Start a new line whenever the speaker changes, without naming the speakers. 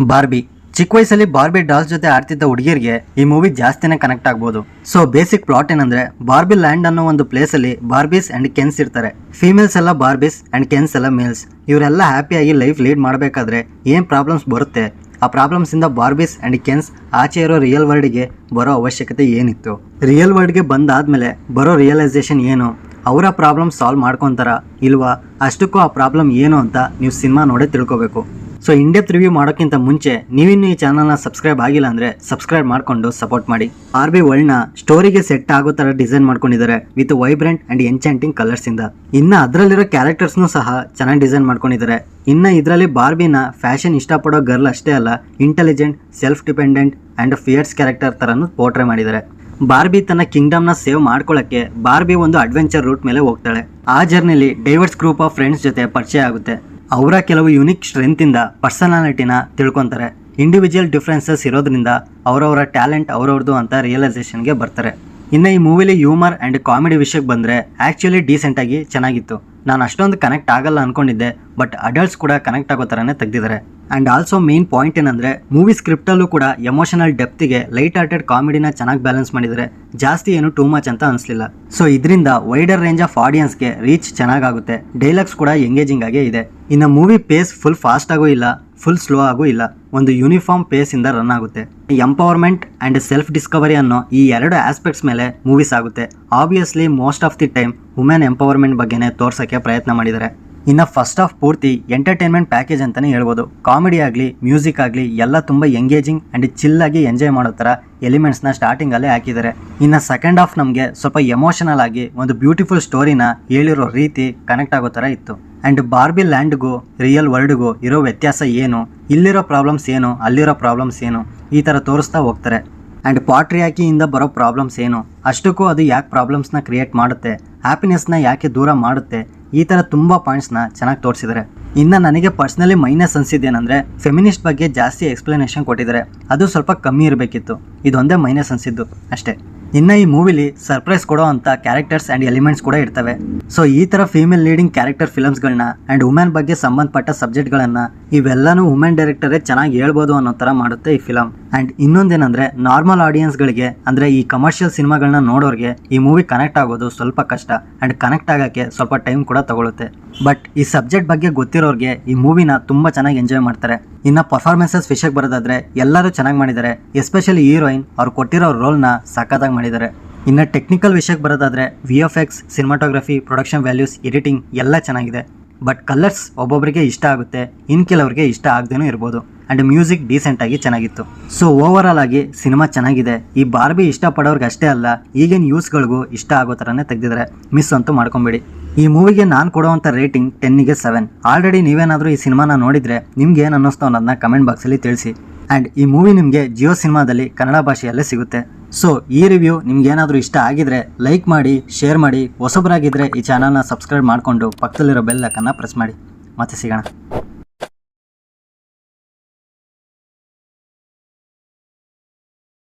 Barbie ಚಿಕ್ಕ ವಯಸ್ಸಲ್ಲಿ Barbie dolls ಜೊತೆ ಆಡ್ತಿದ್ದ ಹುಡುಗಿಯರಿಗೆ ಈ ಮೂವಿ ಜಾಸ್ತಿನೇ ಕನೆಕ್ಟ್ ಆಗ್ಬೋದು. ಸೊ ಬೇಸಿಕ್ ಪ್ಲಾಟ್ ಏನಂದ್ರೆ, ಬಾರ್ಬಿ ಲ್ಯಾಂಡ್ ಅನ್ನೋ ಒಂದು ಪ್ಲೇಸ್ ಅಲ್ಲಿ ಬಾರ್ಬೀಸ್ ಅಂಡ್ ಕೆನ್ಸ್ ಇರ್ತಾರೆ. ಫೀಮೇಲ್ಸ್ ಎಲ್ಲ ಬಾರ್ಬೀಸ್ ಅಂಡ್ ಕೆನ್ಸ್ ಎಲ್ಲ ಮೇಲ್ಸ್. ಇವರೆಲ್ಲ ಹ್ಯಾಪಿಯಾಗಿ ಲೈಫ್ ಲೀಡ್ ಮಾಡಬೇಕಾದ್ರೆ ಏನ್ ಪ್ರಾಬ್ಲಮ್ಸ್ ಬರುತ್ತೆ, ಆ ಪ್ರಾಬ್ಲಮ್ಸ್ ಇಂದ ಬಾರ್ಬೀಸ್ ಅಂಡ್ ಕೆನ್ಸ್ ಆಚೆ ಇರೋ ರಿಯಲ್ ವರ್ಲ್ಡ್ಗೆ ಬರೋ ಅವಶ್ಯಕತೆ ಏನಿತ್ತು, ರಿಯಲ್ ವರ್ಲ್ಡ್ಗೆ ಬಂದಾದ್ಮೇಲೆ ಬರೋ ರಿಯಲೈಸೇಷನ್ ಏನು, ಅವರ ಪ್ರಾಬ್ಲಮ್ ಸಾಲ್ವ್ ಮಾಡ್ಕೊತಾರ ಇಲ್ವಾ, ಅಷ್ಟಕ್ಕೂ ಆ ಪ್ರಾಬ್ಲಮ್ ಏನು ಅಂತ ನೀವು ಸಿನಿಮಾ ನೋಡೇ ತಿಳ್ಕೊಬೇಕು. ಸೊ ಇಂಡೆಪ್ತ್ ರಿವ್ಯೂ ಮಾಡೋಕ್ಕಿಂತ ಮುಂಚೆ ನೀವಿನ್ನು ಈ ಚಾನಲ್ನ ಸಬ್ಸ್ಕ್ರೈಬ್ ಆಗಿಲ್ಲ ಅಂದರೆ ಸಬ್ಸ್ಕ್ರೈಬ್ ಮಾಡಿಕೊಂಡು ಸಪೋರ್ಟ್ ಮಾಡಿ. ಬಾರ್ಬಿ ವರ್ಲ್ಡ್ನ ಸ್ಟೋರಿಗೆ ಸೆಟ್ ಆಗೋ ಥರ ಡಿಸೈನ್ ಮಾಡ್ಕೊಂಡಿದ್ದಾರೆ ವಿತ್ ವೈಬ್ರೆಂಟ್ ಆ್ಯಂಡ್ ಎನ್ಚಾಂಟಿಂಗ್ ಕಲರ್ಸಿಂದ. ಇನ್ನು ಅದರಲ್ಲಿರೋ ಕ್ಯಾರೆಕ್ಟರ್ಸ್ನೂ ಸಹ ಚೆನ್ನಾಗಿ ಡಿಸೈನ್ ಮಾಡ್ಕೊಂಡಿದ್ದಾರೆ. ಇನ್ನು ಇದರಲ್ಲಿ ಬಾರ್ಬಿನ ಫ್ಯಾಷನ್ ಇಷ್ಟಪಡೋ ಗರ್ಲ್ ಅಷ್ಟೇ ಅಲ್ಲ, intelligent, self dependent and fierce character ಥರನೂ ಪೋರ್ಟ್ರೇ ಮಾಡಿದ್ದಾರೆ. ಬಾರ್ಬಿ ತನ್ನ ಕಿಂಗ್ಡಮ್ನ ಸೇವ್ ಮಾಡ್ಕೊಳ್ಳೋಕ್ಕೆ ಬಾರ್ಬಿ ಒಂದು ಅಡ್ವೆಂಚರ್ ರೂಟ್ ಮೇಲೆ ಹೋಗ್ತಾಳೆ. ಆ ಜರ್ನಿಲಿ ಡೈವರ್ಸ್ ಗ್ರೂಪ್ ಆಫ್ ಫ್ರೆಂಡ್ಸ್ ಜೊತೆ ಪರಿಚಯ ಆಗುತ್ತೆ. ಅವರ ಕೆಲವು ಯುನಿಕ್ ಸ್ಟ್ರೆಂತಿಂದ ಪರ್ಸನಾಲಿಟಿನ ತಿಳ್ಕೊತಾರೆ. ಇಂಡಿವಿಜುವಲ್ ಡಿಫ್ರೆನ್ಸಸ್ ಇರೋದ್ರಿಂದ ಅವರವರ ಟ್ಯಾಲೆಂಟ್ ಅವ್ರವ್ರದ್ದು ಅಂತ ರಿಯಲೈಸೇಷನ್ಗೆ ಬರ್ತಾರೆ. ಇನ್ನು ಈ ಮೂವಿಲಿ ಹ್ಯೂಮರ್ ಆ್ಯಂಡ್ ಕಾಮಿಡಿ ವಿಷಯಕ್ಕೆ ಬಂದರೆ ಆ್ಯಕ್ಚುಲಿ ಡೀಸೆಂಟಾಗಿ ಚೆನ್ನಾಗಿತ್ತು. ನಾನು ಅಷ್ಟೊಂದು ಕನೆಕ್ಟ್ ಆಗಲ್ಲ ಅಂದ್ಕೊಂಡಿದ್ದೆ, ಬಟ್ ಅಡಲ್ಟ್ಸ್ ಕೂಡ ಕನೆಕ್ಟ್ ಆಗೋ ಥರನೇ ತೆಗೆದಿದ್ದಾರೆ. ಆ್ಯಂಡ್ ಆಲ್ಸೋ ಮೇನ್ ಪಾಯಿಂಟ್ ಏನಂದರೆ, ಮೂವಿ ಸ್ಕ್ರಿಪ್ಟಲ್ಲೂ ಕೂಡ ಎಮೋಷನಲ್ ಡೆಪ್ತಿಗೆ ಲೈಟ್ ಹಾರ್ಟೆಡ್ ಕಾಮಿಡಿನ ಚೆನ್ನಾಗಿ ಬ್ಯಾಲೆನ್ಸ್ ಮಾಡಿದರೆ. ಜಾಸ್ತಿ ಏನು ಟೂ ಮಚ್ ಅಂತ ಅನಿಸ್ಲಿಲ್ಲ. ಸೊ ಇದರಿಂದ ವೈಡರ್ ರೇಂಜ್ ಆಫ್ ಆಡಿಯನ್ಸ್ಗೆ ರೀಚ್ ಚೆನ್ನಾಗಾಗುತ್ತೆ. ಡೈಲಾಗ್ಸ್ ಕೂಡ ಎಂಗೇಜಿಂಗ್ ಆಗೇ ಇದೆ. ಇನ್ನು ಮೂವಿ ಪೇಸ್ ಫುಲ್ ಫಾಸ್ಟ್ ಆಗೂ ಇಲ್ಲ, ಫುಲ್ ಸ್ಲೋ ಆಗೂ ಇಲ್ಲ, ಒಂದು ಯೂನಿಫಾರ್ಮ್ ಪೇಸ್ ಇಂದ ರನ್ ಆಗುತ್ತೆ. ಎಂಪವರ್ಮೆಂಟ್ ಆ್ಯಂಡ್ ಸೆಲ್ಫ್ ಡಿಸ್ಕವರಿ ಅನ್ನೋ ಈ ಎರಡು ಆಸ್ಪೆಕ್ಟ್ಸ್ ಮೇಲೆ ಮೂವೀಸ್ ಆಗುತ್ತೆ. Obviously most of the time women empowerment ಬಗ್ಗೆನೇ ತೋರ್ಸೋಕ್ಕೆ ಪ್ರಯತ್ನ ಮಾಡಿದ್ದಾರೆ. ಇನ್ನು ಫಸ್ಟ್ ಆಫ್ ಪೂರ್ತಿ ಎಂಟರ್ಟೈನ್ಮೆಂಟ್ ಪ್ಯಾಕೇಜ್ ಅಂತಲೇ ಹೇಳ್ಬೋದು. ಕಾಮಿಡಿ ಆಗಲಿ ಮ್ಯೂಸಿಕ್ ಆಗಲಿ ಎಲ್ಲ ತುಂಬ ಎಂಗೇಜಿಂಗ್ ಆ್ಯಂಡ್ ಚಿಲ್ಲಾಗಿ ಎಂಜಾಯ್ ಮಾಡೋ ಥರ ಎಲಿಮೆಂಟ್ಸ್ನ ಸ್ಟಾರ್ಟಿಂಗಲ್ಲೇ ಹಾಕಿದ್ದಾರೆ. ಇನ್ನು ಸೆಕೆಂಡ್ ಹಾಫ್ ನಮಗೆ ಸ್ವಲ್ಪ ಎಮೋಷನಲ್ ಆಗಿ ಒಂದು ಬ್ಯೂಟಿಫುಲ್ ಸ್ಟೋರಿನ ಹೇಳಿರೋ ರೀತಿ ಕನೆಕ್ಟ್ ಆಗೋ ಥರ ಇತ್ತು. ಆ್ಯಂಡ್ ಬಾರ್ಬಿ ಲ್ಯಾಂಡ್ಗೂ ರಿಯಲ್ ವರ್ಲ್ಡ್ಗೂ ಇರೋ ವ್ಯತ್ಯಾಸ ಏನು, ಇಲ್ಲಿರೋ ಪ್ರಾಬ್ಲಮ್ಸ್ ಏನು, ಅಲ್ಲಿರೋ ಪ್ರಾಬ್ಲಮ್ಸ್ ಏನು, ಈ ಥರ ತೋರಿಸ್ತಾ ಹೋಗ್ತಾರೆ. ಆ್ಯಂಡ್ ಪಾಟ್ರಿಯಾಕಿಯಿಂದ ಬರೋ ಪ್ರಾಬ್ಲಮ್ಸ್ ಏನು, ಅಷ್ಟಕ್ಕೂ ಅದು ಯಾಕೆ ಪ್ರಾಬ್ಲಮ್ಸ್ನ ಕ್ರಿಯೇಟ್ ಮಾಡುತ್ತೆ, ಹ್ಯಾಪಿನೆಸ್ನ ಯಾಕೆ ದೂರ ಮಾಡುತ್ತೆ, ಈ ಥರ ತುಂಬ ಪಾಯಿಂಟ್ಸ್ನ ಚೆನ್ನಾಗಿ ತೋರಿಸಿದ್ದಾರೆ. ಇನ್ನು ನನಗೆ ಪರ್ಸ್ನಲಿ ಮೈನಸ್ ಅನಿಸಿದ್ದೇನೆಂದರೆ, ಫೆಮಿನಿಸ್ಟ್ ಬಗ್ಗೆ ಜಾಸ್ತಿ ಎಕ್ಸ್ಪ್ಲನೇಷನ್ ಕೊಟ್ಟಿದ್ದಾರೆ, ಅದು ಸ್ವಲ್ಪ ಕಮ್ಮಿ ಇರಬೇಕಿತ್ತು. ಇದೊಂದೇ ಮೈನಸ್ ಅನಿಸಿದ್ದು ಅಷ್ಟೇ. ಇನ್ನು ಈ ಮೂವಿಲಿ ಸರ್ಪ್ರೈಸ್ ಕೊಡೋ ಅಂಥ ಕ್ಯಾರೆಕ್ಟರ್ಸ್ ಆ್ಯಂಡ್ ಎಲಿಮೆಂಟ್ಸ್ ಕೂಡ ಇರ್ತವೆ. ಸೊ ಈ ಥರ ಫೀಮೇಲ್ ಲೀಡಿಂಗ್ ಕ್ಯಾರೆಕ್ಟರ್ ಫಿಲಮ್ಸ್ಗಳನ್ನ ಆ್ಯಂಡ್ ವುಮೆನ್ ಬಗ್ಗೆ ಸಂಬಂಧಪಟ್ಟ ಸಬ್ಜೆಕ್ಟ್ಗಳನ್ನು ಇವೆಲ್ಲನೂ ವುಮೆನ್ ಡೈರೆಕ್ಟರೇ ಚೆನ್ನಾಗಿ ಹೇಳ್ಬೋದು ಅನ್ನೋ ಥರ ಮಾಡುತ್ತೆ ಈ ಫಿಲಮ್. ಆ್ಯಂಡ್ ಇನ್ನೊಂದೇನೆಂದರೆ, ನಾರ್ಮಲ್ ಆಡಿಯನ್ಸ್ಗಳಿಗೆ ಅಂದರೆ ಈ ಕಮರ್ಷಿಯಲ್ ಸಿನಿಮಾಗಳನ್ನ ನೋಡೋರಿಗೆ ಈ ಮೂವಿ ಕನೆಕ್ಟ್ ಆಗೋದು ಸ್ವಲ್ಪ ಕಷ್ಟ. ಆ್ಯಂಡ್ ಕನೆಕ್ಟ್ ಆಗೋಕ್ಕೆ ಸ್ವಲ್ಪ ಟೈಮ್ ಕೂಡ ತಗೊಳುತ್ತೆ. ಬಟ್ ಈ ಸಬ್ಜೆಕ್ಟ್ ಬಗ್ಗೆ ಗೊತ್ತಿರೋರಿಗೆ ಈ ಮೂವಿನ ತುಂಬ ಚೆನ್ನಾಗಿ ಎಂಜಾಯ್ ಮಾಡ್ತಾರೆ. ಇನ್ನು ಪರ್ಫಾರ್ಮೆನ್ಸಸ್ ವಿಷಯಕ್ಕೆ ಬರೋದಾದರೆ ಎಲ್ಲರೂ ಚೆನ್ನಾಗಿ ಮಾಡಿದ್ದಾರೆ. ಎಸ್ಪೆಷಲಿ ಹೀರೋಯಿನ್ ಅವ್ರು ಕೊಟ್ಟಿರೋ ರೋಲ್ನ ಸಖತ್ತಾಗಿ ಮಾಡಿದ್ದಾರೆ. ಇನ್ನು ಟೆಕ್ನಿಕಲ್ ವಿಷಯಕ್ಕೆ ಬರೋದಾದರೆ VFX, cinematography, production values, editing ಎಲ್ಲ ಚೆನ್ನಾಗಿದೆ. ಬಟ್ ಕಲರ್ಸ್ ಒಬ್ಬೊಬ್ಬರಿಗೆ ಇಷ್ಟ ಆಗುತ್ತೆ, ಇನ್ನು ಕೆಲವರಿಗೆ ಇಷ್ಟ ಆಗದೇನೂ ಇರ್ಬೋದು. ಆ್ಯಂಡ್ ಮ್ಯೂಸಿಕ್ ಡೀಸೆಂಟಾಗಿ ಚೆನ್ನಾಗಿತ್ತು. ಸೊ ಓವರಾಲ್ ಆಗಿ ಸಿನಿಮಾ ಚೆನ್ನಾಗಿದೆ. ಈ ಬಾರ್ಬಿ ಇಷ್ಟಪಡೋರ್ಗೆ ಅಷ್ಟೇ ಅಲ್ಲ, ಈಗಿನ ಯೂಸ್ಗಳಿಗೂ ಇಷ್ಟ ಆಗೋ ಥರನೇ ತೆಗೆದಿದ್ದಾರೆ. ಮಿಸ್ ಅಂತೂ ಮಾಡ್ಕೊಂಬೇಡಿ. ಈ ಮೂವಿಗೆ ನಾನು ಕೊಡುವಂಥ ರೇಟಿಂಗ್ 10ಗೆ 7. ಆಲ್ರೆಡಿ ನೀವೇನಾದರೂ ಈ ಸಿನಿಮಾನ ನೋಡಿದರೆ ನಿಮ್ಗೆ ಏನು ಅನ್ನಿಸ್ತು ಅನ್ನೋದನ್ನ ಕಮೆಂಟ್ ಬಾಕ್ಸಲ್ಲಿ ತಿಳಿಸಿ. ಆ್ಯಂಡ್ ಈ ಮೂವಿ ನಿಮಗೆ ಜಿಯೋ ಸಿನಿಮಾದಲ್ಲಿ ಕನ್ನಡ ಭಾಷೆಯಲ್ಲೇ ಸಿಗುತ್ತೆ. ಸೊ ಈ ರಿವ್ಯೂ ನಿಮ್ಗೆ ಏನಾದರೂ ಇಷ್ಟ ಆಗಿದ್ರೆ ಲೈಕ್ ಮಾಡಿ, ಶೇರ್ ಮಾಡಿ. ಹೊಸಬರಾಗಿದ್ದರೆ ಈ ಚಾನಲ್ನ ಸಬ್ಸ್ಕ್ರೈಬ್ ಮಾಡಿಕೊಂಡು ಪಕ್ಕದಲ್ಲಿರೋ ಬೆಲ್ ಐಕಾನ್ನ ಪ್ರೆಸ್ ಮಾಡಿ. ಮತ್ತೆ ಸಿಗೋಣ.